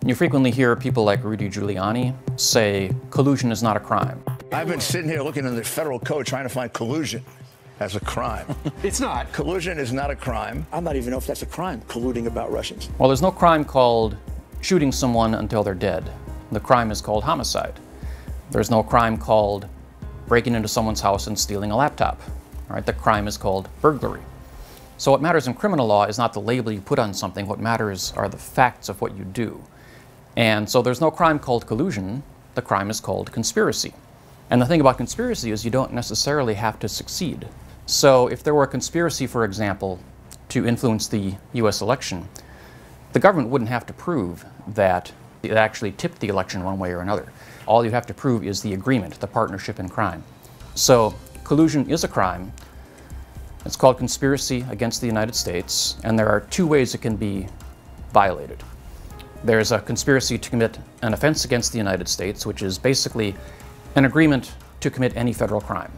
You frequently hear people like Rudy Giuliani say collusion is not a crime. I've been sitting here looking in the federal code trying to find collusion as a crime. It's not. Collusion is not a crime. I'm not even know if that's a crime, colluding about Russians. Well, there's no crime called shooting someone until they're dead. The crime is called homicide. There's no crime called breaking into someone's house and stealing a laptop. All right, the crime is called burglary. So what matters in criminal law is not the label you put on something. What matters are the facts of what you do. And so there's no crime called collusion. The crime is called conspiracy. And the thing about conspiracy is you don't necessarily have to succeed. So if there were a conspiracy, for example, to influence the US election, the government wouldn't have to prove that it actually tipped the election one way or another. All you have to prove is the agreement, the partnership in crime. So collusion is a crime. It's called conspiracy against the United States, and there are two ways it can be violated. There's a conspiracy to commit an offense against the United States, which is basically an agreement to commit any federal crime.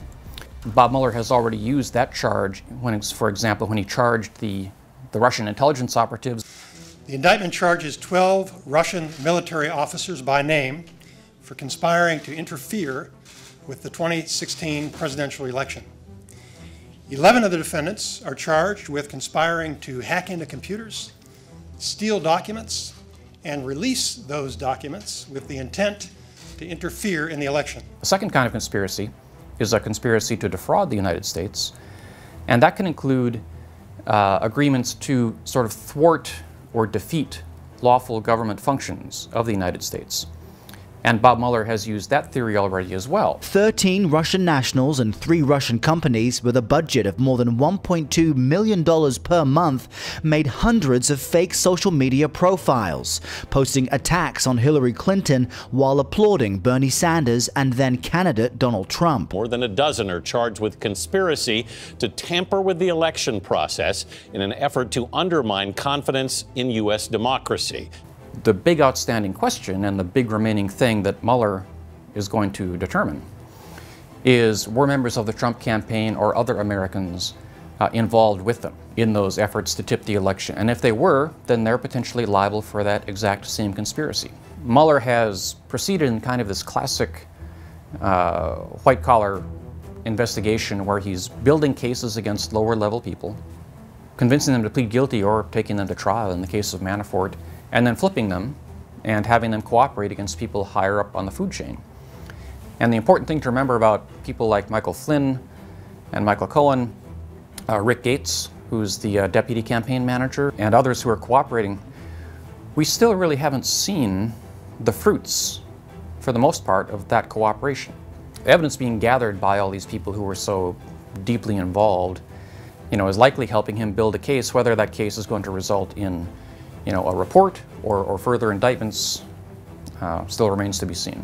Bob Mueller has already used that charge when, for example, when he charged the Russian intelligence operatives. The indictment charges 12 Russian military officers by name for conspiring to interfere with the 2016 presidential election. 11 of the defendants are charged with conspiring to hack into computers, steal documents, and release those documents with the intent to interfere in the election. The second kind of conspiracy is a conspiracy to defraud the United States, and that can include agreements to sort of thwart or defeat lawful government functions of the United States. And Bob Mueller has used that theory already as well. 13 Russian nationals and 3 Russian companies with a budget of more than $1.2 million per month made hundreds of fake social media profiles, posting attacks on Hillary Clinton while applauding Bernie Sanders and then candidate Donald Trump. More than a dozen are charged with conspiracy to tamper with the election process in an effort to undermine confidence in U.S. democracy. The big outstanding question and the big remaining thing that Mueller is going to determine is, were members of the Trump campaign or other Americans involved with them in those efforts to tip the election? And if they were, then they're potentially liable for that exact same conspiracy. Mueller has proceeded in kind of this classic white-collar investigation where he's building cases against lower-level people, convincing them to plead guilty or taking them to trial in the case of Manafort, and then flipping them and having them cooperate against people higher up on the food chain. And the important thing to remember about people like Michael Flynn and Michael Cohen, Rick Gates, who's the deputy campaign manager, and others who are cooperating, we still really haven't seen the fruits, for the most part, of that cooperation. The evidence being gathered by all these people who were so deeply involved, is likely helping him build a case. Whether that case is going to result in a report or further indictments still remains to be seen.